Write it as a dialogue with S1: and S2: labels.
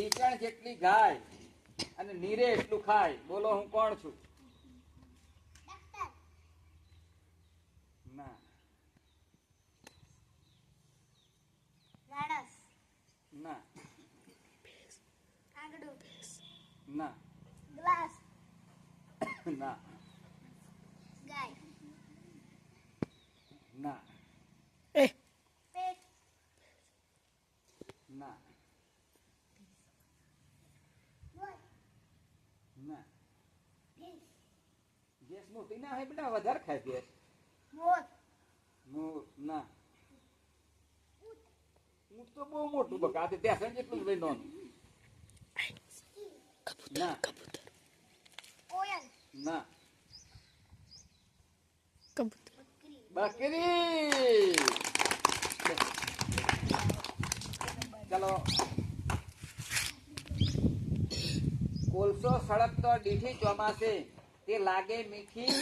S1: ઢીકણ જેટલી ગાય અને નીરે એટલું ખાય. બોલો હું કોણ છું? ના ના ના ના ના ના ના ગેસ મોટી ના હોય બેટા, વધારે ખાય ગેસ. ના ઊંટ તો બહુ મોટું બકા, આ ત્યાં જેટલું જ ભાઈ નાનું. ના ના બકરી. ચલો, કોલસો સળગતો ડીઠી ચોમાસે તે લાગે મીઠી